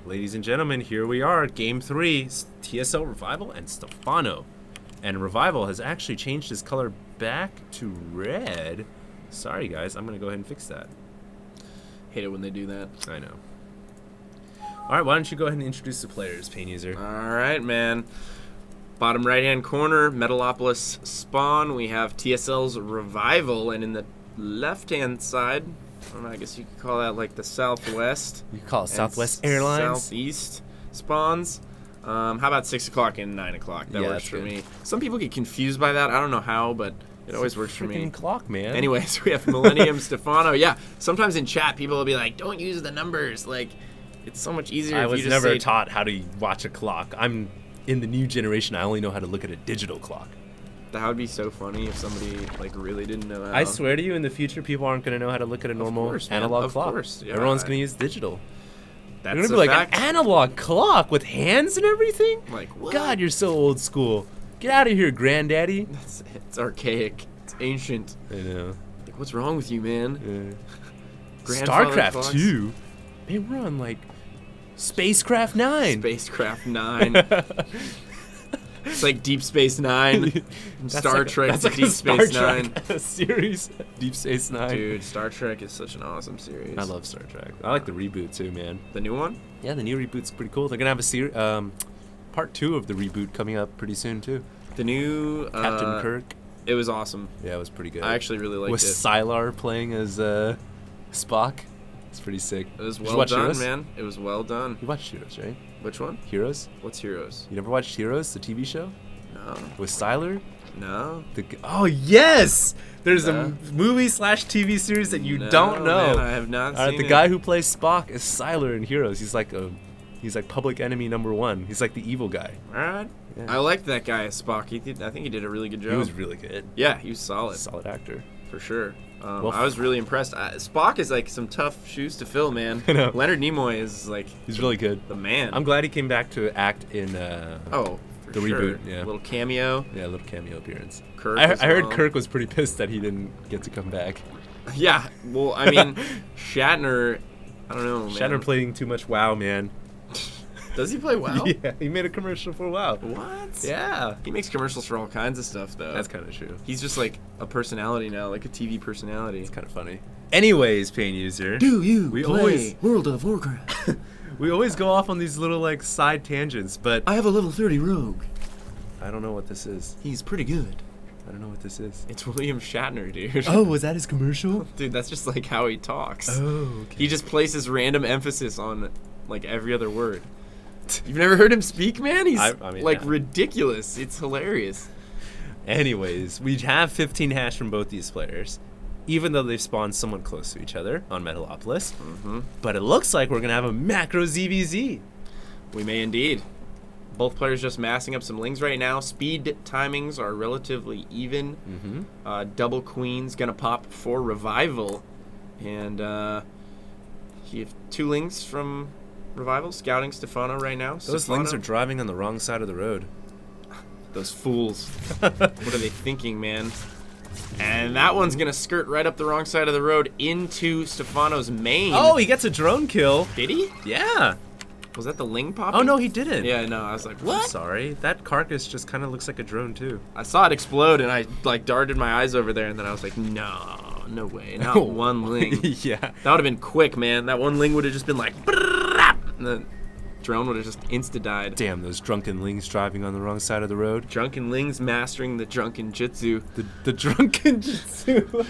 Ladies and gentlemen, here we are, Game 3, TSL Revival and Stephano. And Revival has actually changed his color back to red. Sorry guys, I'm going to go ahead and fix that. Hate it when they do that. I know. Alright, why don't you go ahead and introduce the players, Pain User. Alright, man. Bottom right-hand corner, Metalopolis Spawn. We have TSL's Revival. And in the left-hand side, I don't know, I guess you could call that like the Southwest. You could call it Southwest Airlines. Southeast Spawns. How about 6 o'clock and 9 o'clock? That works for me. Some people get confused by that. I don't know how, but it always works for me. Freaking clock, man. Anyways, we have Millennium Stephano. Yeah, sometimes in chat, people will be like, don't use the numbers. Like, it's so much easier I if was you just never say taught how to watch a clock. I'm in the new generation. I only know how to look at a digital clock. That would be so funny if somebody like really didn't know how. I swear to you, in the future, people aren't going to know how to look at a normal analog clock. Of course, yeah. Everyone's going to use digital. That's You're going to be like, an analog clock with hands and everything? Like, what? God, you're so old school. Get out of here, granddaddy. It's archaic. It's ancient. I know. Like, what's wrong with you, man? StarCraft 2? Man, we're on, like, Spacecraft 9. Spacecraft 9. It's like Deep Space Nine, Star Trek, that's like Deep Space Star Nine Trek series. Deep Space Nine. Dude, Star Trek is such an awesome series. I love Star Trek. I like the reboot too, man. The new one? Yeah, the new reboot's pretty cool. They're gonna have a part 2 of the reboot coming up pretty soon too. The new Captain Kirk. It was awesome. Yeah, it was pretty good. I actually really liked it. With Sylar playing as Spock. It's pretty sick. It was well done, Heroes? Man. It was well done. You watched Heroes, right? Which one? Heroes. What's Heroes? You never watched Heroes, the TV show? No. With Sylar? No. Oh, yes! There's a movie/TV series that you don't know. Man, I have not seen the guy who plays Spock is Sylar in Heroes. He's like public enemy #1. He's like the evil guy. Alright. Yeah. I liked that guy as Spock. I think he did a really good job. He was really good. Yeah, he was solid. Solid actor. For sure. I was really impressed. Spock is like some tough shoes to fill, man. I know. Leonard Nimoy is like... He's really good. The man. I'm glad he came back to act in... the reboot, yeah. A little cameo. Yeah, a little cameo appearance. Kirk I heard Kirk was pretty pissed that he didn't get to come back. Yeah, well, I mean, Shatner, I don't know, man. Shatner playing too much WoW, man. Does he play WoW? Yeah, he made a commercial for WoW. What? Yeah. He makes commercials for all kinds of stuff, though. That's kind of true. He's just like a personality now, like a TV personality. It's kind of funny. Anyways, Pain User. Do you play World of Warcraft? We always go off on these little, like, side tangents, but... I have a level 30 rogue. I don't know what this is. He's pretty good. I don't know what this is. It's William Shatner, dude. Oh, was that his commercial? Dude, that's just, like, how he talks. Oh, okay. He just places random emphasis on, like, every other word. You've never heard him speak, man? He's, ridiculous. It's hilarious. Anyways, we have 15 hash from both these players, even though they've spawned somewhat close to each other on Metalopolis. But it looks like we're going to have a macro ZVZ. We may indeed. Both players just massing up some lings right now. Speed timings are relatively even. Double Queen's going to pop for Revival. And you have 2 lings from Revival scouting Stephano right now. Those lings are driving on the wrong side of the road. Those fools. What are they thinking, man? And that one's going to skirt right up the wrong side of the road into Stephano's main. Oh, he gets a drone kill. Did he? Yeah. Was that the ling popping? Oh, no, he didn't. Yeah, no, I was like, what? I'm sorry. That carcass just kind of looks like a drone, too. I saw it explode, and I, like, darted my eyes over there, and then I was like, no way. Not one ling. Yeah. That would have been quick, man. That one ling would have just been like, and the drone would have just insta-died. Damn, those drunken lings driving on the wrong side of the road. Drunken lings mastering the drunken jitsu. The drunken jitsu.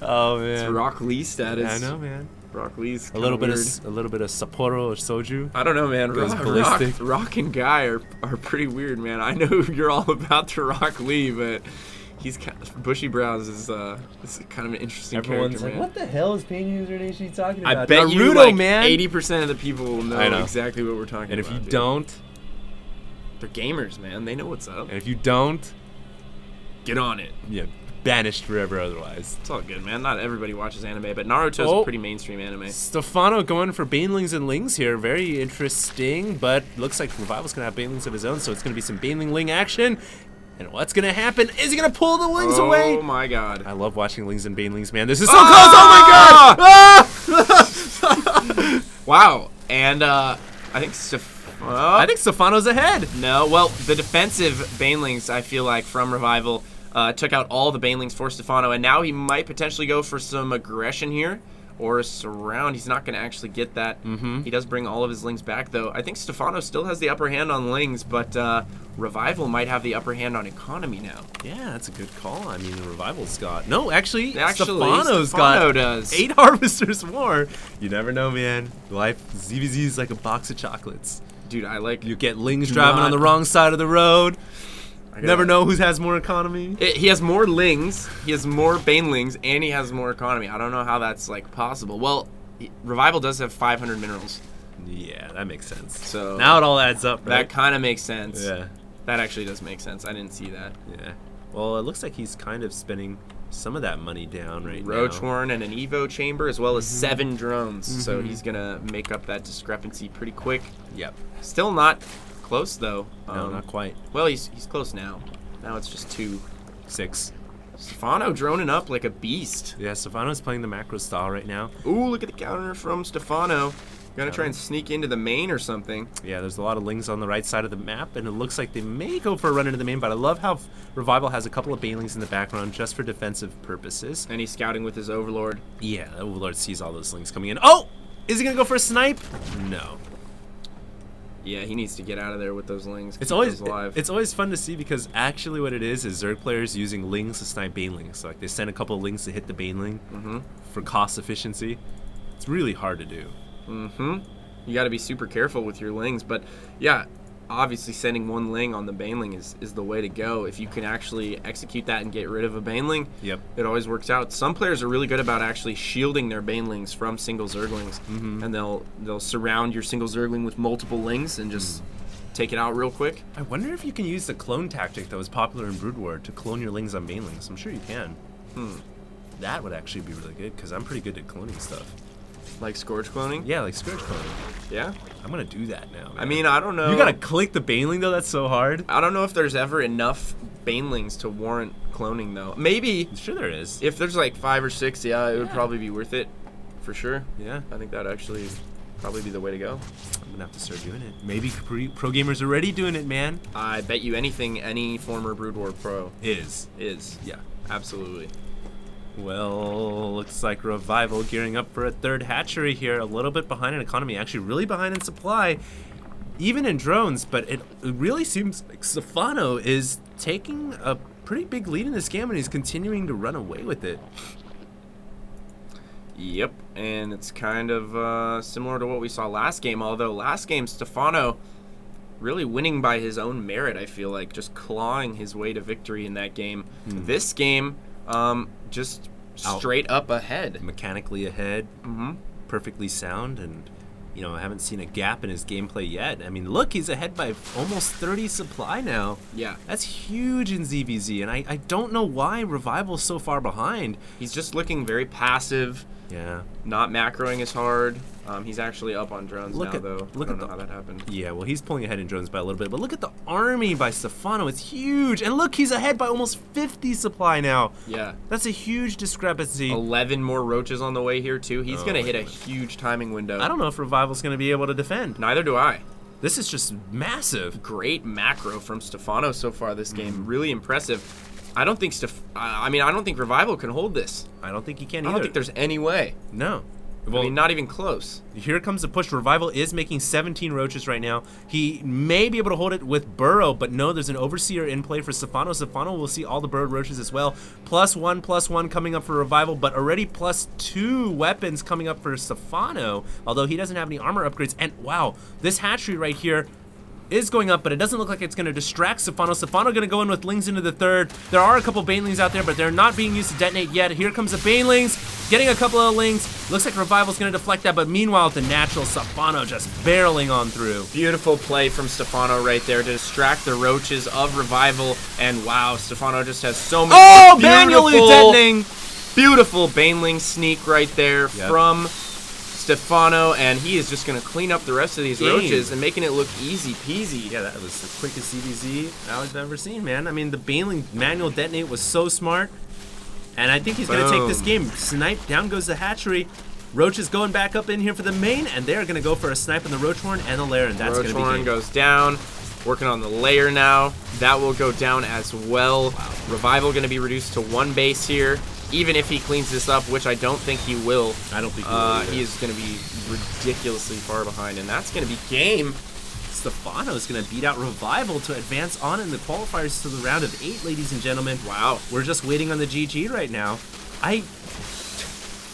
Oh, man. It's Rock Lee status. Yeah, I know, man. Rock Lee's a little bit of Sapporo or soju. I don't know, man. Rock and Guy are pretty weird, man. I know you're all about the Rock Lee, but he's kind of, Bushy Brows is kind of an interesting character, man. What the hell is Pain User Nation talking about? I bet Naruto, you, like, man. 80% of the people will know exactly what we're talking about. And if you don't, they're gamers, man. They know what's up. And if you don't, get on it. Yeah. Banished forever otherwise. It's all good, man. Not everybody watches anime, but Naruto's a pretty mainstream anime. Stephano going for Banelings and Lings here. Very interesting, but looks like Revival's going to have Banelings of his own, so it's going to be some Baneling Ling action. And what's going to happen? Is he going to pull the Lings away? Oh, my God. I love watching Lings and Banelings, man. This is so close. Oh, my God! Wow. And I I think I think Stephano's ahead. No, well, the defensive Banelings, I feel like, from Revival took out all the Banelings for Stephano, and now he might potentially go for some aggression here. Or a surround. He's not going to actually get that. He does bring all of his Lings back, though. I think Stephano still has the upper hand on Lings, but Revival might have the upper hand on economy now. Yeah, that's a good call. I mean, Revival's got... No, actually Stephano does. 8 Harvesters more. You never know, man. Life, ZVZ is like a box of chocolates. Dude, I like... You get Lings driving on the wrong side of the road. Never know who has more economy. He has more Lings, he has more Banelings, and he has more economy. I don't know how that's like possible. Well, Revival does have 500 minerals. Yeah, that makes sense. So now it all adds up, right? That kind of makes sense. Yeah. That actually does make sense. I didn't see that. Yeah. Well, it looks like he's kind of spending some of that money down right now. Roach Horn and an Evo chamber, as well as 7 drones. So he's going to make up that discrepancy pretty quick. Yep. Still not close, though. No, not quite. Well, he's close now. Now it's just 2. 6. Stephano droning up like a beast. Yeah, Stephano's playing the macro style right now. Ooh, look at the counter from Stephano. Gonna try and sneak into the main or something. Yeah, there's a lot of Lings on the right side of the map, and it looks like they may go for a run into the main, but I love how Revival has a couple of Banelings in the background just for defensive purposes. And he's scouting with his Overlord. Yeah, the Overlord sees all those Lings coming in. Oh! Is he gonna go for a snipe? No. Yeah, he needs to get out of there with those Lings. It's always fun to see because actually what it is Zerg players using Lings to snipe Banelings. So like they send a couple of Lings to hit the Baneling for cost efficiency. It's really hard to do. You got to be super careful with your Lings, but yeah, obviously sending 1 Ling on the Baneling is the way to go. If you can actually execute that and get rid of a Baneling, it always works out. Some players are really good about actually shielding their Banelings from single Zerglings, and they'll surround your single Zergling with multiple Lings and just take it out real quick. I wonder if you can use the clone tactic that was popular in Brood War to clone your Lings on Banelings. I'm sure you can. That would actually be really good because I'm pretty good at cloning stuff. Like Scourge cloning? Yeah, like Scourge cloning. Yeah? I'm gonna do that now, man. I mean, I don't know. You gotta click the Baneling, though? That's so hard. I don't know if there's ever enough Banelings to warrant cloning, though. Maybe. Sure there is. If there's like 5 or 6, yeah, it would probably be worth it. For sure. Yeah. I think that'd actually probably be the way to go. I'm gonna have to start doing it. Maybe pro gamers are already doing it, man. I bet you anything any former Brood War pro is. Yeah, absolutely. Well, looks like Revival gearing up for a 3rd hatchery here. A little bit behind in economy, actually really behind in supply, even in drones, but it really seems like Stephano is taking a pretty big lead in this game, and he's continuing to run away with it. Yep, and it's kind of similar to what we saw last game, although last game Stephano really winning by his own merit, I feel like, just clawing his way to victory in that game. This game, just straight up ahead. Mechanically ahead, perfectly sound, and, you know, I haven't seen a gap in his gameplay yet. I mean, look, he's ahead by almost 30 supply now. Yeah. That's huge in ZVZ, and I don't know why Revival's so far behind. He's just looking very passive. Yeah. Not macroing as hard. He's actually up on drones now, though. Look I don't know how that happened. Yeah, well, he's pulling ahead in drones by a little bit, but look at the army by Stephano. It's huge. And look, he's ahead by almost 50 supply now. Yeah. That's a huge discrepancy. 11 more roaches on the way here, too. He's going to hit a huge timing window. I don't know if Revival's going to be able to defend. Neither do I. This is just massive. Great macro from Stephano so far this game. Really impressive. I don't think I don't think Revival can hold this. I don't think he can either. I don't think there's any way. No. Well, I mean, not even close. Here comes the push. Revival is making 17 roaches right now. He may be able to hold it with Burrow, but no, there's an Overseer in play for Stephano. Stephano will see all the burrowed roaches as well. +1/+1 coming up for Revival, but already +2 weapons coming up for Stephano, although he doesn't have any armor upgrades. And wow, this hatchery right here is going up, but it doesn't look like it's going to distract Stephano. Stephano going to go in with Lings into the 3rd. There are a couple Banelings out there, but they're not being used to detonate yet. Here comes the Banelings, getting a couple of Lings. Looks like Revival's going to deflect that, but meanwhile, the natural Stephano just barreling on through. Beautiful play from Stephano right there to distract the roaches of Revival, and wow, Stephano just has so many manually detonating. Beautiful Baneling sneak right there from Stephano, and he is just going to clean up the rest of these roaches and making it look easy peasy. Yeah, that was the quickest CBZ I've ever seen, man. I mean, the Baneling manual detonate was so smart, and I think he's going to take this game. Snipe, down goes the hatchery. Roach is going back up in here for the main, and they're going to go for a snipe on the Roach Horn and the Lair, and that's going to be Roach game. goes down. Working on the Lair now. That will go down as well. Wow. Revival going to be reduced to 1 base here. Even if he cleans this up, which I don't think he will. I don't think he will He is going to be ridiculously far behind, and that's going to be game. Stephano is going to beat out Revival to advance on in the qualifiers to the round of 8, ladies and gentlemen. Wow. We're just waiting on the GG right now.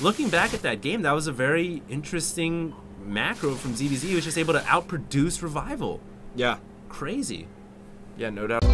Looking back at that game, that was a very interesting macro from ZBZ. He was just able to outproduce Revival. Yeah. Crazy. Yeah, no doubt.